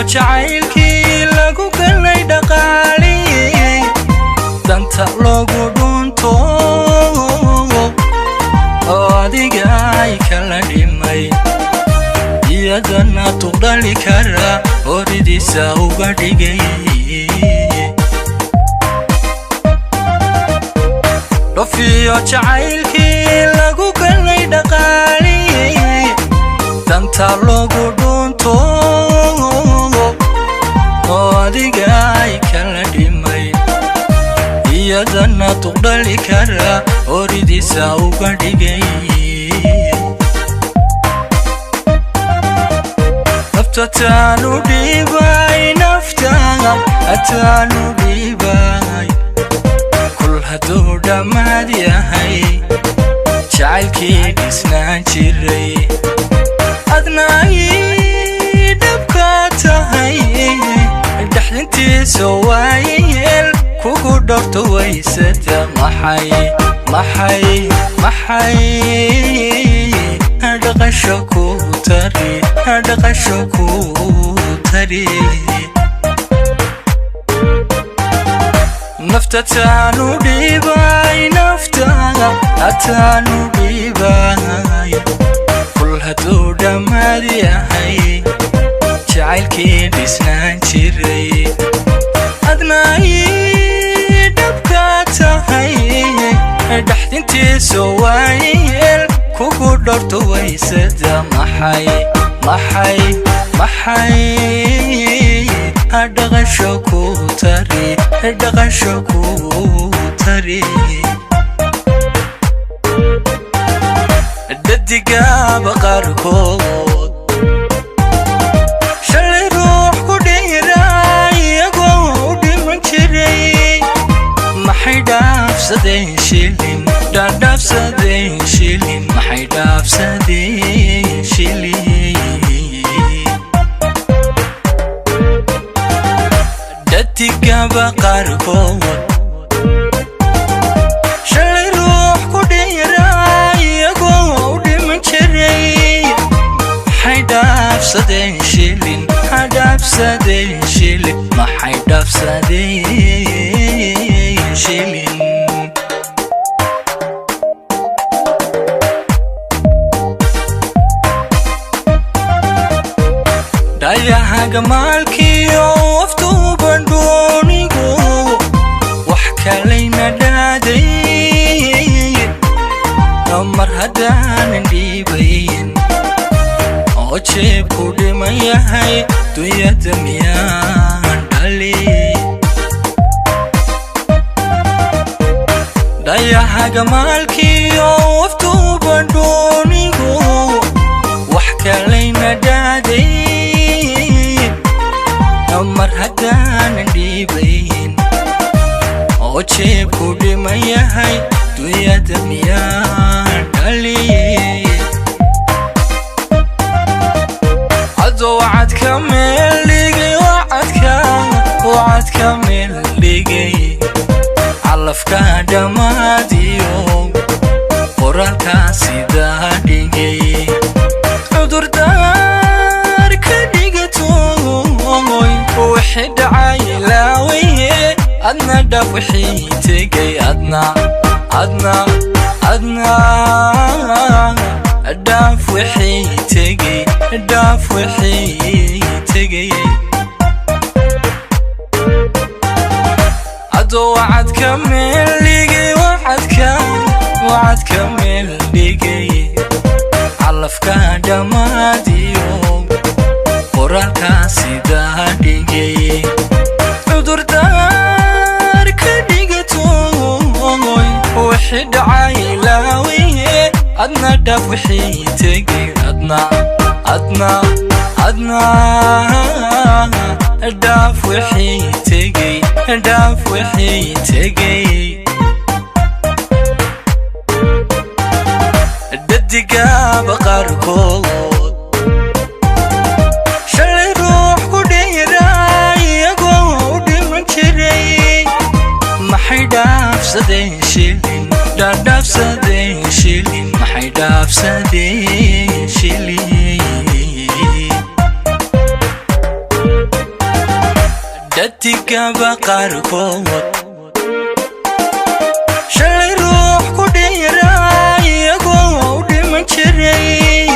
jacaylkii lagu galay dhaqaali danta loogu dhunto oo adiga ay kala dhimay iyadana tuqdhali kara horidiisa uga dhigay dhoofiyo jacaylkii lagu galay dhaqaali danta loogu dhunto oo adiga ay kala dhimay iyadana tuqdhali kara horidiisa uga dhigay naftaanu dhibay naftaada ataanu dhibay kul hadduu dhammaad yahay jacaylkii dhisnaan jiray adna ii dhabka tahay dhaxdintiisa waayeel kugu dhorto waysata maxay dhaqasho ku tari naftataanu dhibay naftaada ataanu dhibay kul hadduu dhammaad yahay jacaylkii dhisnaan jiray adna ii dhabka tahay dhaxdintiisa waayeel kugu dhorto waysada maxay dhaqasho ku tari dadigaba qaarkood shalay ruux ku dhiiray iyagoo u dhiman jiray maxay dhaafsadeen shilin dhaafsadeen shilin maxay dhaafsadeen shilin dadigaba qaarkood shalay ruux ku dhiiray iyagoo u dhiman jiray maxay dhaafsadeen shilin dhaafsadeen shilin maxay dhaafsadeen shilin dhayahaga maalkiyo waftuuban doonigu wax kalayna dhaaday mar haddaanan dhiibayn oo jeebku dhiman yahay dunyada miyaan dhali dhayahaga maalkiyo waftuuban doonigu wax kalayna dhaaday mar haddaanan dhiibayn oo jeebku dhiman yahay dunyada miyaan dhali adoo wacadka meel dhigay wacadka meel dhigay calafka dhammaadiyo qoraalkaa sidaa dhigay cudurdaar ka dhigato wixii dhacay ilaawaye adna dhaaf wixii tegay adna dhaaf wixii tegay adoo wacadka meel dhigay wacadka meel dhigay calafka dhammaadiyo qoraalkaa sidaa dhigay cudurdaar ka dhigato wixii dhacay ilaawaye adna dhaaf wixii tegay adna dhaaf wixii tegay dadigaba qaarkood shalay ruux ku dhiiray iyagoo u dhiman jiray maxay dhaafsadeen shilin dhaafsadeen shilin maxay dhaafsadeen shilin بقاركود شلي روح كديراي يقود من شري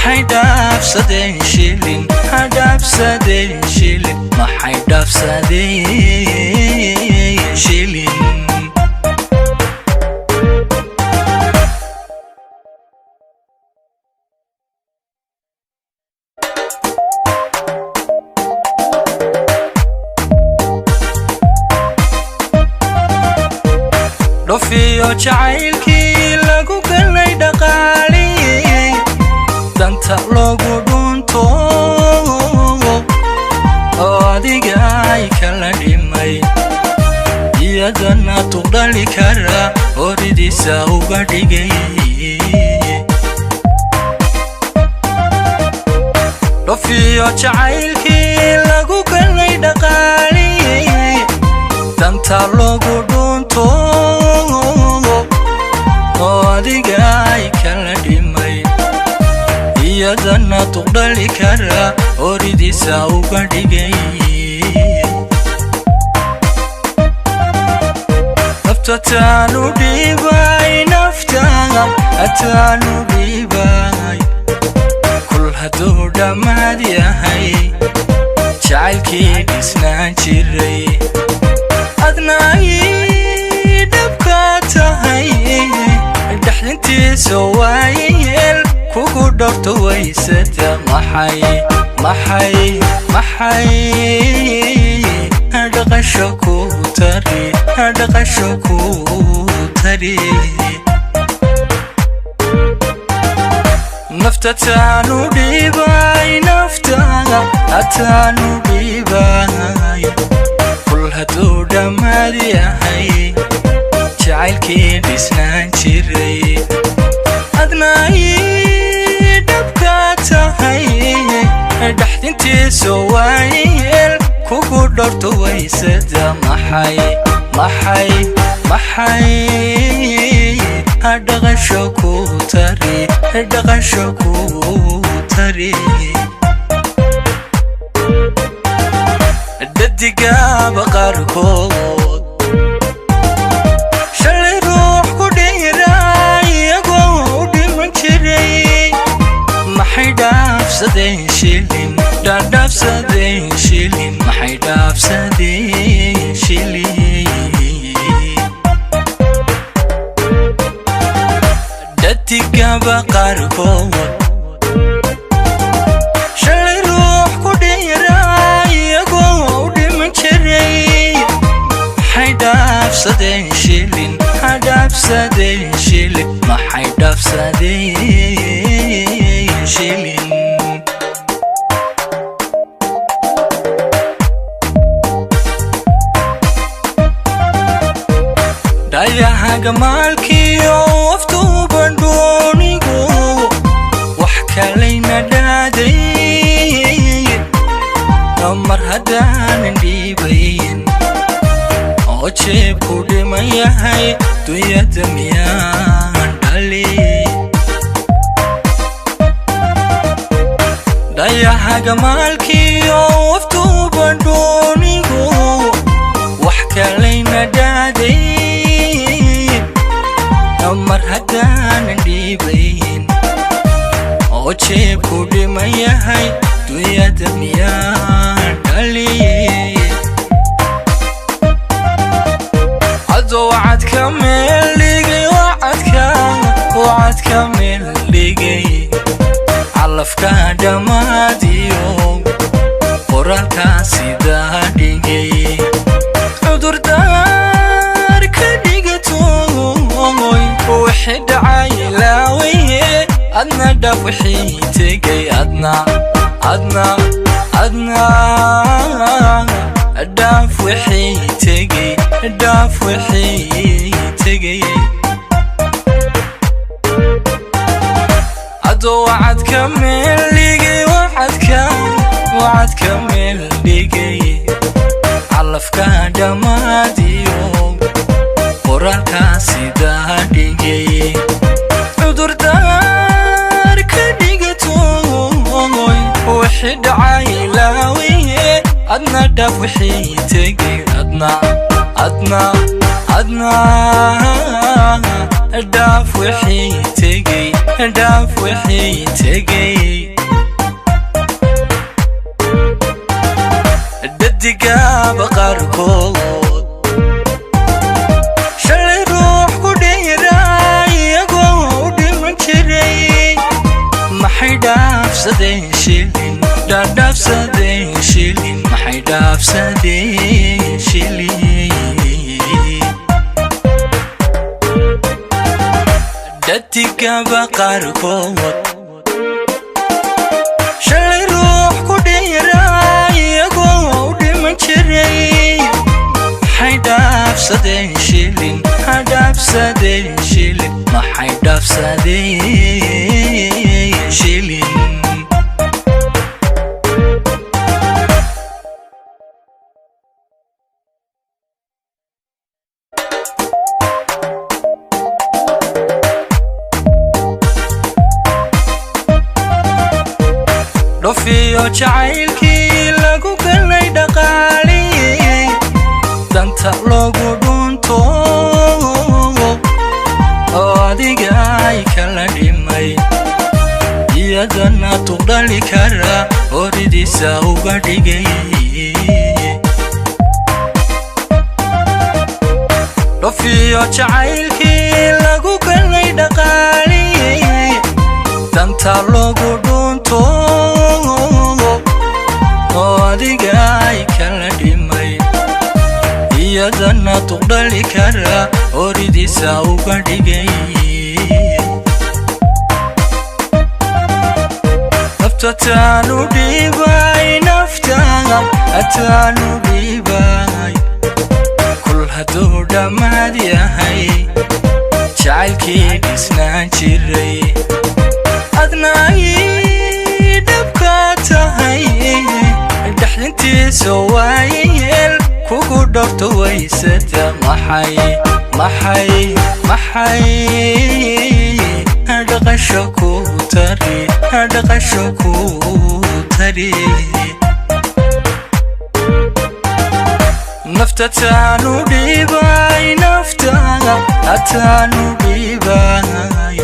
حيداف سدين شيلين حداف سدين شيلين ما حيداف سدين شيلين رفيو جعيلكي لغو قلي دقالي دانتا لغو دونتو أوديقاي كلا ديمي يدنا تقدالي كرا أريدي ساوغا ديجي رفيو جعيلكي لغو قلي دقالي دانتا لغو دونتو أوديقاي كلا ديمي يدنا تقدالي كرا أريدي ساوغا ديجي نفتتانو ديباي نفتاها أتانو ديباي كل هدو دماد ياهي جعلكي ديسنان جيري أدناي دبكاتهاي دحلنتي سوايل كوكو دورتو ويستا محاي هدقشكو تري نفتتانو ديباي نفتاها أتانو ديباي كل هدو دماد ياهي جعلكي ديسنان جيري أدناي دبكاتهاي دحدنتي سوايل كوكو دورتو ويسدا محاي هدقشكو تري ددقا بقاركود شلي روح كديراي يقود من شري محيداف سدين شيلين داداف سدين شيلين محيداف سدين شيلين ددقا بقاركود شلي روح كديراي يقود من شري حيداف سدين شيلين حداف سدين شيلين ما حيداف سدين شيلين دايها جمالكي وفتو بندونيكو وحكى لينا دادي أمر هدان ديبين أوشيب كودي ما يهي تويتم يان دالي دايها جمالكي وفتو بندونيكو وحكى لينا دادي أمر هدان ديبين أوشيب كودي ما يهي تويتم يان دالي وعد كمل ليجي وعد كمل ليجي علفك دماديو قرالك سيدا ديجي عذر دار كديجتو وحد عايلاوي أدنى دفحي تجي أدنى داف وحي تجي عدو وعد كمل ليجي وعد كمل ليجي علفك دماديو قرالك سيدا ديجي عذر دار كديجتو وحد عايلاوي أدنى داف وحي تجي أدنى داف وحي تجي داف وحي تجي الدقة بقاركود شلي روح كديرا يقودي من شري ما حيداف سدين شيلين داف سدين شيلين ما حيداف سدين شيلين الدقة بقاركود شلي روح كديرا حيداف سدين شيلين حيداف سدين شيلين ما حيداف سدين شيلين رفيو جعيلكي لغو كلي دقالي danta loogu dhunto oo adiga ay kala dhimay iyadana tuqdali kara horidiisa uga dhigay rafiyo jacaylkii lagu galay dhaqaali danta loogu dhunto oo adiga ay kala dhimay iyadana tuqdali kara horidiisa uga dhigay naftataanu dhibay naftaada ataanu dhibay kul hadduu dhammaad yahay jacaylkii dhisnaan jiray adna ii dhabka tahay dhaxdintiisa waayeel kugu dhorto waysata maxay dhaqasho ku tari naftataanu dhibay naftaada ataanu dhibay